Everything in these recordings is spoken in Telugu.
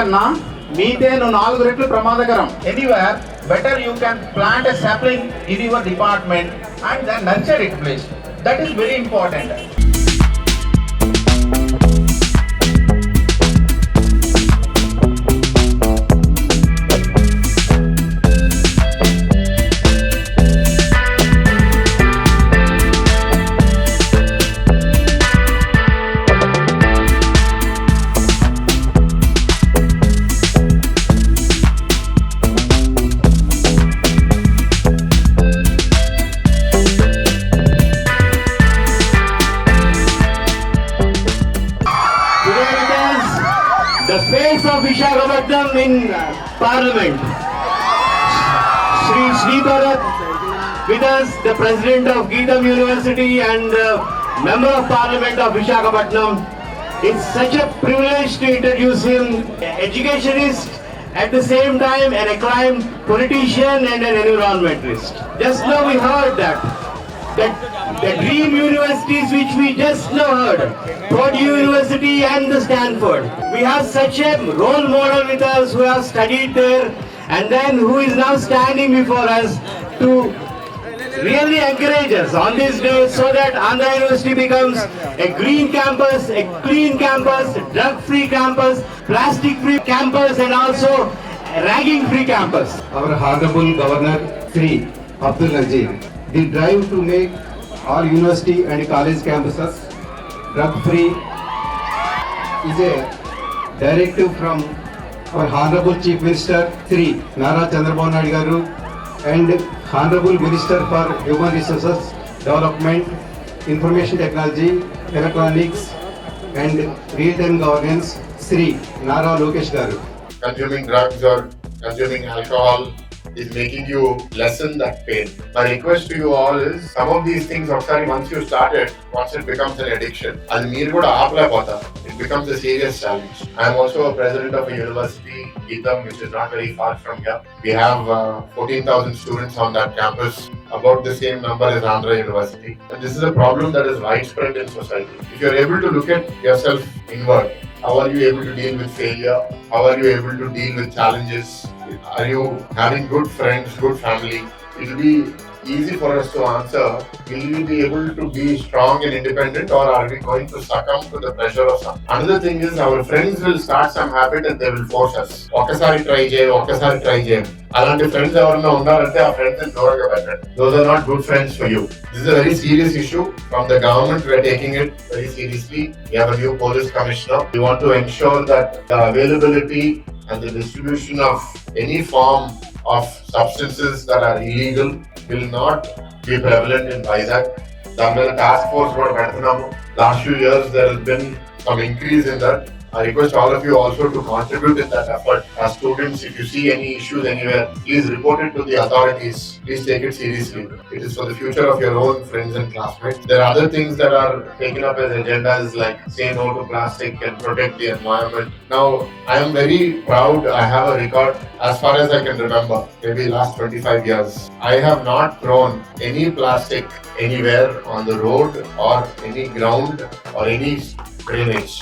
కన్నా మీథేన్ 4 రెట్లు ప్రమాదకరం. Anywhere better you can plant a sapling in your department and then nurture it, please. That is very important. The face of Visakhapatnam in Parliament. Shri Sridharat with us, the President of Geetam University and Member of Parliament of Visakhapatnam. It's such a privilege to introduce him, educationist, at the same time an acclaimed politician and an environmentalist. Just now we heard that the dream universities which we just now heard, Purdue University and the Stanford. We have such a role model with us who have studied there and then who is now standing before us to really encourage us on this day so that Andhra University becomes a green campus, a clean campus, drug-free campus, plastic-free campus and also a ragging-free campus. Our Honorable Governor Sri Abdul Nazir, the drive to make all university and college campuses drug-free is a directive from our Honorable Chief Minister Sri Nara Chandrababu Naidu Garu and Honorable Minister for Human Resources Development, Information Technology, Electronics and Real-Time Governance Sri Nara Lokesh Garu. Consuming drugs or consuming alcohol is making you lessen that pain. My request to you all is, some of these things, once you start it, once it becomes an addiction, and meer kuda aaplayapota, it becomes a serious challenge. I am also a president of a university, Geetam, which is not very far from here. We have 14,000 students on that campus, about the same number as Andhra University. And this is a problem that is widespread in society. If you are able to look at yourself inward, how are you able to deal with failure? How are you able to deal with challenges? Are you having good friends, good family? It will be easy for us to answer. Will we be able to be strong and independent, or are we going to succumb to the pressure of some? Another thing is, our friends will start some habit and they will force us. Okasari try jay. అలాంటి ఫ్రెండ్స్ ఎవరైనా ఉన్నారంటే ఆ ఫ్రెండ్స్ దూరంగా పెట్టండి. Those are not good friends for you. This is a very serious issue. From the government, we are taking it very seriously. We have a new police commissioner. We want to ensure that the availability and the distribution of any form of substances that are illegal will not be prevalent in Vizag. దాని మీద టాస్క్ ఫోర్స్ కూడా పెడుతున్నాము. Last few years there has been some increase in that. I request all of you also to contribute in that effort. As students, if you see any issues anywhere, please report it to the authorities. Please take it seriously. It is for the future of your own friends and classmates. There are other things that are taken up as agendas like say no to plastic and protect the environment. Now, I am very proud. I have a record as far as I can remember, maybe last 25 years. I have not thrown any plastic anywhere on the road or any ground or any drainage.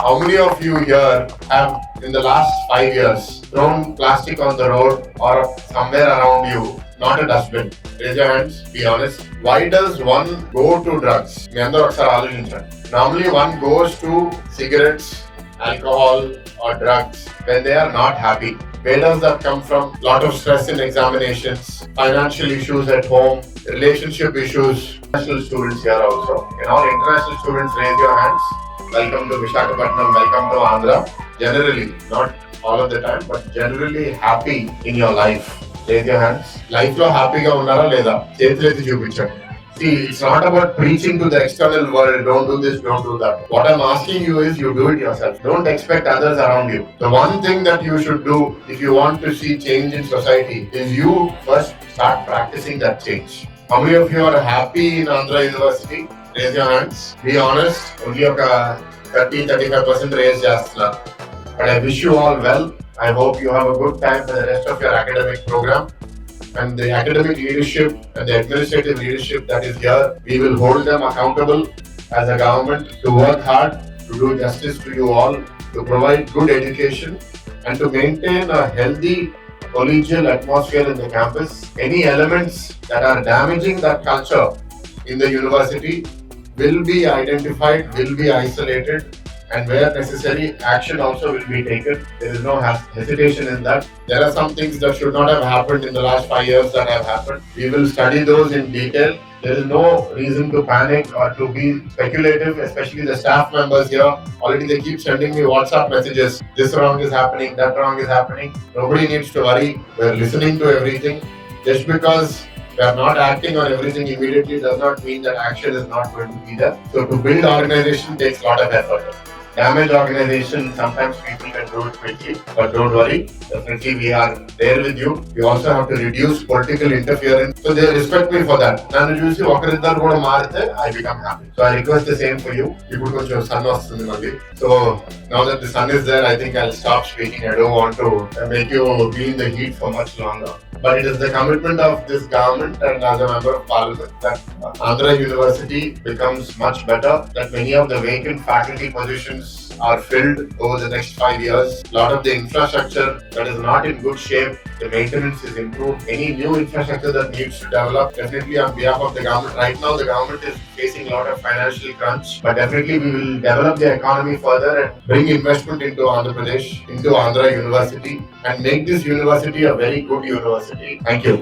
How many of you here have in the last 5 years thrown plastic on the road or somewhere around you, not a dustbin? Raise your hands, be honest. Why does one go to drugs? Normally one goes to cigarettes, alcohol or drugs when they are not happy. Where does that come from? Lot of stress in examinations, financial issues at home, relationship issues. International students here also. Can all international students raise your hands? Welcome to Visakhapatnam, welcome to Andhra. Generally, not all of the time, but generally happy in your life. Raise your hands. Life lo happy ga unnara leda? Chethileti chupinchandi. See, it's not about preaching to the external world, don't do this, don't do that. What I'm asking you is you do it yourself. Don't expect others around you. The one thing that you should do if you want to see change in society is you first start practicing that change. How many of you are happy in Andhra University? Raise your hands. Be honest. Only oka 30-35% raise chestunnaru. But I wish you all well. I hope you have a good time for the rest of your academic program. And the academic leadership and the administrative leadership that is here, we will hold them accountable as a government to work hard to do justice to you all to provide good education, and to maintain a healthy collegial atmosphere in the campus. Any elements that are damaging that culture in the university will be identified, will be isolated, and where necessary, action also will be taken. There is no hesitation in that. There are some things that should not have happened in the last 5 years that have happened. We will study those in detail. There is no reason to panic or to be speculative, especially the staff members here. Already they keep sending me WhatsApp messages. This wrong is happening, that wrong is happening. Nobody needs to worry. We're listening to everything. Just because we are not acting on everything immediately does not mean that action is not going to be there. So to build organization takes a lot of effort. Damage organization, sometimes people can do it quickly, but don't worry. Definitely we are there with you. We also have to reduce political interference. So they respect me for that. Nanu చూసి ఒకరిద్దరు కూడా మారితే I become happy. So I request the same for you. ఇప్పుడు కొంచెం sun వస్తుంది మళ్ళీ. So now that the sun is there, I think I'll stop speaking. I don't want to make you be in the heat for much longer. But it is the commitment of this government and as a member of parliament that Andhra University becomes much better, that many of the vacant faculty positions are filled over the next 5 years. A lot of the infrastructure that is not in good shape, the maintenance is improved. Any new infrastructure that needs to develop, definitely on behalf of the government. Right now, the government is facing a lot of financial crunch, but definitely we will develop the economy further and bring investment into Andhra Pradesh, into Andhra University, and make this university a very good university. Thank you.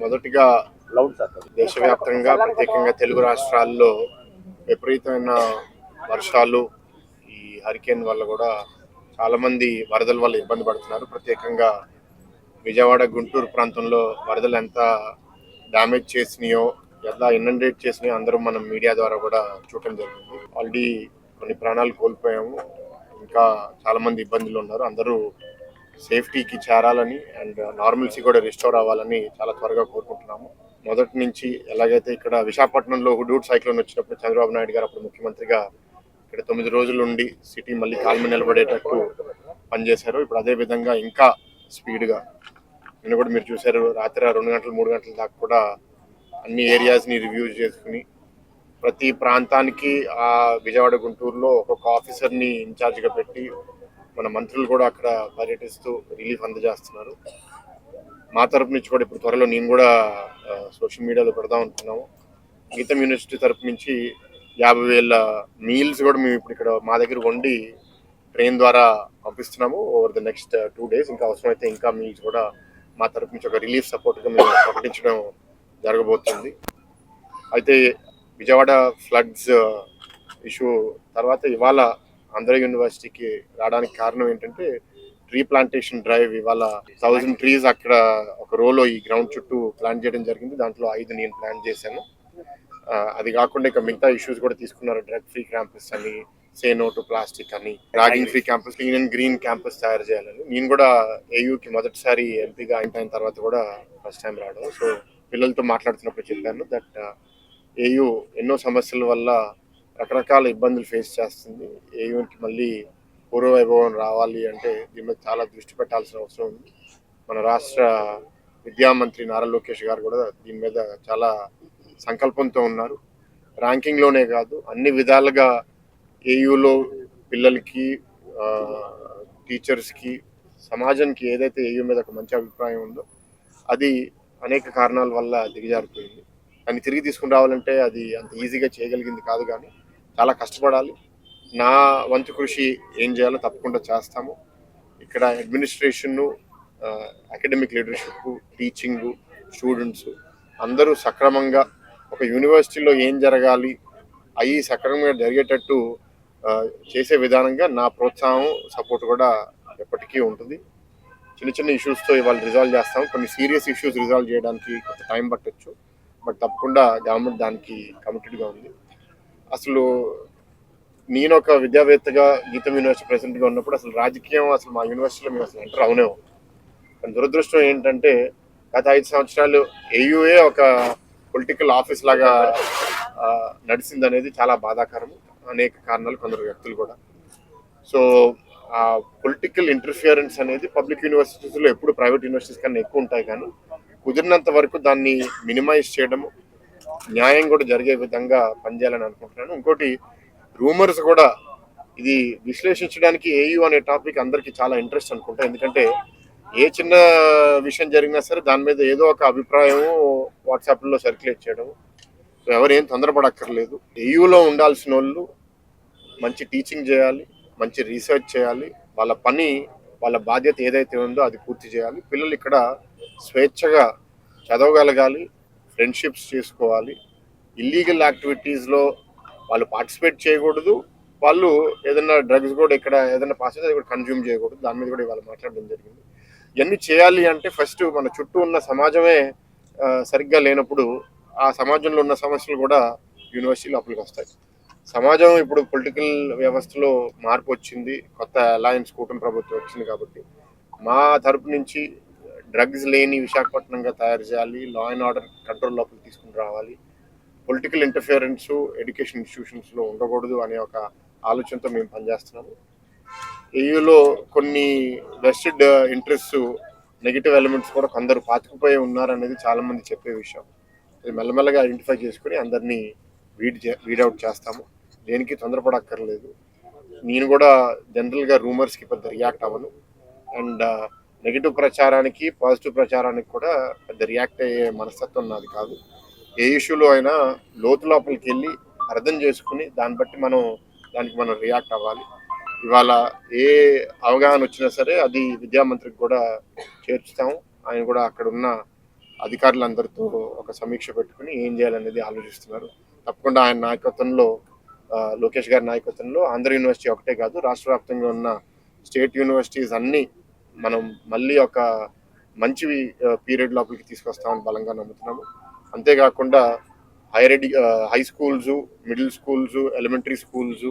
మొదటిగా దేశవ్యాప్తంగా ప్రత్యేకంగా తెలుగు రాష్ట్రాల్లో విపరీతమైన వర్షాలు ఈ హరికేన్ వల్ల కూడా చాలా మంది వరదల వల్ల ఇబ్బంది పడుతున్నారు. ప్రత్యేకంగా విజయవాడ గుంటూరు ప్రాంతంలో వరదలు ఎంత డ్యామేజ్ చేసినాయో ఎలా ఇనండేట్ చేసినాయో అందరూ మనం మీడియా ద్వారా కూడా చూడటం జరిగింది. ఆల్రెడీ కొన్ని ప్రాణాలు కోల్పోయాము, ఇంకా చాలా మంది ఇబ్బందులు ఉన్నారు. అందరూ సేఫ్టీకి చేరాలని అండ్ నార్మల్సీ కూడా రిస్టోర్ అవ్వాలని చాలా త్వరగా కోరుకుంటున్నాము. మొదటి నుంచి ఎలాగైతే ఇక్కడ విశాఖపట్నంలో హుడూడ్ సైక్లోన్ వచ్చినప్పుడు చంద్రబాబు నాయుడు గారు అప్పుడు ముఖ్యమంత్రిగా ఇక్కడ 9 రోజులు ఉండి సిటీ మళ్ళీ కాల్మ నిలబడేటట్టు పనిచేశారు. ఇప్పుడు అదే విధంగా ఇంకా స్పీడ్గా నిన్న కూడా మీరు చూశారు, రాత్రి 2 గంటలు 3 గంటల దాకా కూడా అన్ని ఏరియాస్ని రివ్యూ చేసుకుని ప్రతి ప్రాంతానికి ఆ విజయవాడ గుంటూరులో ఒక్కొక్క ఆఫీసర్ని ఇన్ఛార్జ్గా పెట్టి మన మంత్రులు కూడా అక్కడ పర్యటిస్తూ రిలీఫ్ అందజేస్తున్నారు. మా తరపు నుంచి కూడా ఇప్పుడు త్వరలో నేను కూడా సోషల్ మీడియాలో పెడదాం అనుకున్నాము. గీతం యూనివర్సిటీ తరపు నుంచి 50,000 మీల్స్ కూడా మేము ఇప్పుడు ఇక్కడ మా దగ్గర వండి ట్రైన్ ద్వారా పంపిస్తున్నాము ఓవర్ ద నెక్స్ట్ 2 days. ఇంకా అవసరమైతే ఇంకా మీల్స్ కూడా మా తరపు నుంచి ఒక రిలీఫ్ సపోర్ట్గా మేము ప్రకటించడం జరగబోతుంది. అయితే విజయవాడ ఫ్లడ్స్ ఇష్యూ తర్వాత ఇవాళ ఆంధ్ర యూనివర్సిటీకి రావడానికి కారణం ఏంటంటే ట్రీ ప్లాంటేషన్ డ్రైవ్. ఇవాళ 1000 ట్రీస్ అక్కడ ఒక రోలో ఈ గ్రౌండ్ చుట్టూ ప్లాంట్ చేయడం జరిగింది. దాంట్లో 5 నేను ప్లాంట్ చేశాను. అది కాకుండా ఇక మిగతా ఇష్యూస్ కూడా తీసుకున్నారు. డ్రగ్ ఫ్రీ క్యాంపస్ అని, సే నో టు ప్లాస్టిక్ అని, ragging free campus, clean and green campus తయారు చేయాలని. నేను కూడా ఏయూకి మొదటిసారి ఎంపీగా అయిన తర్వాత కూడా ఫస్ట్ టైం రావడం. సో పిల్లలతో మాట్లాడుతున్నప్పుడు చెప్పాను దట్ ఏయూ ఎన్నో సమస్యల వల్ల రకరకాల ఇబ్బందులు ఫేస్ చేస్తుంది. ఏయూకి మళ్ళీ పూర్వవైభవం రావాలి అంటే దీని మీద చాలా దృష్టి పెట్టాల్సిన అవసరం ఉంది. మన రాష్ట్ర విద్యామంత్రి నారా లోకేష్ గారు కూడా దీని మీద చాలా సంకల్పంతో ఉన్నారు. ర్యాంకింగ్లోనే కాదు అన్ని విధాలుగా ఏయూలో పిల్లలకి, టీచర్స్కి, సమాజానికి ఏదైతే ఏయూ మీద ఒక మంచి అభిప్రాయం ఉందో అది అనేక కారణాల వల్ల దిగజారిపోయింది. దాన్ని తిరిగి తీసుకుని రావాలంటే అది అంత ఈజీగా చేయగలిగింది కాదు, కానీ చాలా కష్టపడాలి. నా వంతు కృషి ఏం చేయాలో తప్పకుండా చేస్తాము. ఇక్కడ అడ్మినిస్ట్రేషన్ను, అకాడమిక్ లీడర్షిప్, టీచింగు, స్టూడెంట్స్ అందరూ సక్రమంగా ఒక యూనివర్సిటీలో ఏం జరగాలి అవి సక్రమంగా జరిగేటట్టు చేసే విధానంగా నా ప్రోత్సాహం, సపోర్ట్ కూడా ఎప్పటికీ ఉంటుంది. చిన్న చిన్న ఇష్యూస్తో ఇవాళ రిజాల్వ్ చేస్తాం. కొన్ని సీరియస్ ఇష్యూస్ రిజాల్వ్ చేయడానికి కొంత టైం పట్టొచ్చు, బట్ తప్పకుండా గవర్నమెంట్ దానికి కమిటెడ్గా ఉంది. అసలు నేను ఒక విద్యావేత్తగా గీతం యూనివర్సిటీ ప్రెసిడెంట్గా ఉన్నప్పుడు అసలు రాజకీయం అసలు మా యూనివర్సిటీలో మేము అసలు ఎంటర్ అవునే. కానీ దురదృష్టం ఏంటంటే గత 5 సంవత్సరాలు ఏయూఏ ఒక పొలిటికల్ ఆఫీస్ లాగా నడిచింది అనేది చాలా బాధాకరం. అనేక కారణాలు, కొందరు వ్యక్తులు కూడా. సో ఆ పొలిటికల్ ఇంటర్ఫియరెన్స్ అనేది పబ్లిక్ యూనివర్సిటీస్లో ఎప్పుడు ప్రైవేట్ యూనివర్సిటీస్ కన్నా ఎక్కువ ఉంటాయి, కానీ కుదిరినంత వరకు దాన్ని మినిమైజ్ చేయడము, న్యాయం కూడా జరిగే విధంగా పనిచేయాలని అనుకుంటున్నాను. ఇంకోటి రూమర్స్ కూడా ఇది విశ్లేషించడానికి ఏయూ అనే టాపిక్ అందరికీ చాలా ఇంట్రెస్ట్ అనుకుంటా. ఎందుకంటే ఏ చిన్న విషయం జరిగినా సరే దాని మీద ఏదో ఒక అభిప్రాయం వాట్సాప్లో సర్క్యులేట్ చేయడం. ఎవరేం తొందరపడక్కర్లేదు. ఏయూలో ఉండాల్సిన వాళ్ళు మంచి టీచింగ్ చేయాలి, మంచి రీసెర్చ్ చేయాలి, వాళ్ళ పని, వాళ్ళ బాధ్యత ఏదైతే ఉందో అది పూర్తి చేయాలి. పిల్లలు ఇక్కడ స్వేచ్ఛగా చదవగలగాలి, ఫ్రెండ్షిప్స్ చేసుకోవాలి. ఇల్లీగల్ యాక్టివిటీస్లో వాళ్ళు పార్టిసిపేట్ చేయకూడదు. వాళ్ళు ఏదైనా డ్రగ్స్ కూడా ఇక్కడ ఏదైనా పాస్ అయితే అది కూడా కన్జ్యూమ్ చేయకూడదు. దాని మీద కూడా ఇవాళ మాట్లాడడం జరిగింది. ఇవన్నీ చేయాలి అంటే ఫస్ట్ మన చుట్టూ ఉన్న సమాజమే సరిగ్గా లేనప్పుడు ఆ సమాజంలో ఉన్న సమస్యలు కూడా యూనివర్సిటీ లోపలికి వస్తాయి. సమాజం ఇప్పుడు పొలిటికల్ వ్యవస్థలో మార్పు వచ్చింది, కొత్త అలయన్స్ కూటమి ప్రభుత్వం వచ్చింది. కాబట్టి మా తరపు నుంచి డ్రగ్స్ లేని విశాఖపట్నంగా తయారు చేయాలి, లా అండ్ ఆర్డర్ కంట్రోల్ లోపలికి తీసుకుని రావాలి, పొలిటికల్ ఇంటర్ఫియరెన్స్ ఎడ్యుకేషన్ ఇన్స్టిట్యూషన్స్లో ఉండకూడదు అనే ఒక ఆలోచనతో మేము పనిచేస్తున్నాము. ఏయూలో కొన్ని వెస్టెడ్ ఇంట్రెస్ట్, నెగిటివ్ ఎలిమెంట్స్ కూడా కొందరు పాతుకుపోయి ఉన్నారనేది చాలామంది చెప్పే విషయం. అది మెల్లమెల్లగా ఐడెంటిఫై చేసుకుని అందరినీ వీడౌట్ చేస్తాము. దేనికి తొందరపడక్కర్లేదు. నేను కూడా జనరల్గా రూమర్స్కి పెద్ద రియాక్ట్ అవ్వను. అండ్ నెగిటివ్ ప్రచారానికి, పాజిటివ్ ప్రచారానికి కూడా పెద్ద రియాక్ట్ అయ్యే మనస్తత్వం నాది కాదు. ఏ ఇష్యూలో అయినా లోతు లోపలికి వెళ్ళి అర్థం చేసుకుని దానికి మనం రియాక్ట్ అవ్వాలి. ఇవాళ ఏ అవగాహన వచ్చినా సరే అది విద్యామంత్రికి కూడా చేర్చుతాము. ఆయన కూడా అక్కడ ఉన్న అధికారులందరితో ఒక సమీక్ష పెట్టుకుని ఏం చేయాలనేది ఆలోచిస్తున్నారు. తప్పకుండా ఆయన నాయకత్వంలో, లోకేష్ గారి నాయకత్వంలో ఆంధ్ర యూనివర్సిటీ ఒకటే కాదు, రాష్ట్ర వ్యాప్తంగా ఉన్న స్టేట్ యూనివర్సిటీస్ అన్నీ మనం మళ్ళీ ఒక మంచి పీరియడ్ లోపలికి తీసుకొస్తామని బలంగా నమ్ముతున్నాము. అంతేకాకుండా high schools, middle schools, elementary schools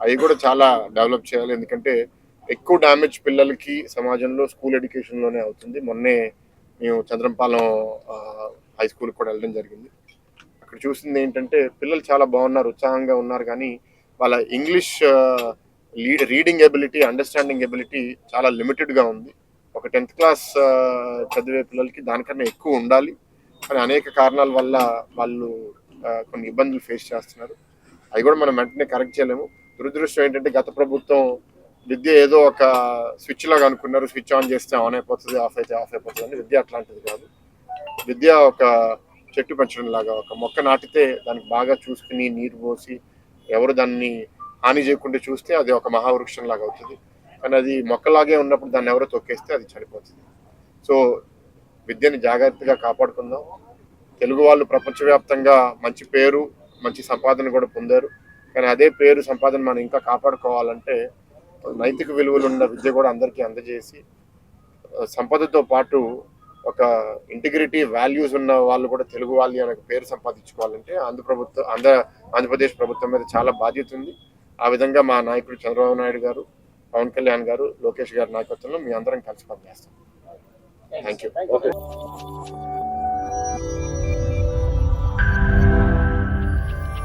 అవి కూడా చాలా డెవలప్ చేయాలి. ఎందుకంటే ఎక్కువ డ్యామేజ్ పిల్లలకి సమాజంలో స్కూల్ ఎడ్యుకేషన్లోనే అవుతుంది. మొన్నే మేము చంద్రంపాలెం హై స్కూల్కి కూడా వెళ్ళడం జరిగింది. అక్కడ చూసింది ఏంటంటే పిల్లలు చాలా బాగున్నారు, ఉత్సాహంగా ఉన్నారు, కానీ వాళ్ళ English reading ability, understanding ability చాలా లిమిటెడ్గా ఉంది. ఒక 10th క్లాస్ చదివే పిల్లలకి దానికన్నా ఎక్కువ ఉండాలి. కానీ అనేక కారణాల వల్ల వాళ్ళు కొన్ని ఇబ్బందులు ఫేస్ చేస్తున్నారు. అవి కూడా మనం వెంటనే కరెక్ట్ చేయలేము. దురదృష్టం ఏంటంటే గత ప్రభుత్వం విద్య ఏదో ఒక స్విచ్ లాగా అనుకున్నారు, స్విచ్ ఆన్ చేస్తే ఆన్ అయిపోతుంది, ఆఫ్ అయితే ఆఫ్ అయిపోతుంది అని. విద్య అట్లాంటిది కాదు. విద్య ఒక చెట్టు పెంచడం లాగా, ఒక మొక్క నాటితే దానికి బాగా చూసుకుని నీరు పోసి ఎవరు దాన్ని హాని చేయకుండా చూస్తే అది ఒక మహావృక్షం లాగా అవుతుంది. కానీ అది మొక్కలాగే ఉన్నప్పుడు దాన్ని ఎవరో తొక్కేస్తే అది చనిపోతుంది. సో విద్యని జాగ్రత్తగా కాపాడుకుందాం. తెలుగు వాళ్ళు ప్రపంచవ్యాప్తంగా మంచి పేరు, మంచి సంపాదన కూడా పొందారు. కానీ అదే పేరు, సంపాదన మనం ఇంకా కాపాడుకోవాలంటే నైతిక విలువలు ఉన్న విద్య కూడా అందరికీ అందజేసి, సంపదతో పాటు ఒక ఇంటిగ్రిటీ, వాల్యూస్ ఉన్న వాళ్ళు కూడా తెలుగు వాళ్ళు అనే పేరు సంపాదించుకోవాలంటే ఆంధ్రప్రదేశ్ ప్రభుత్వం మీద చాలా బాధ్యత ఉంది. ఆ విధంగా మా నాయకుడు చంద్రబాబు నాయుడు గారు, పవన్ కళ్యాణ్ గారు, లోకేష్ గారి నాయకత్వంలో మీ అందరం కలిసి పనిచేస్తాం. Thank you.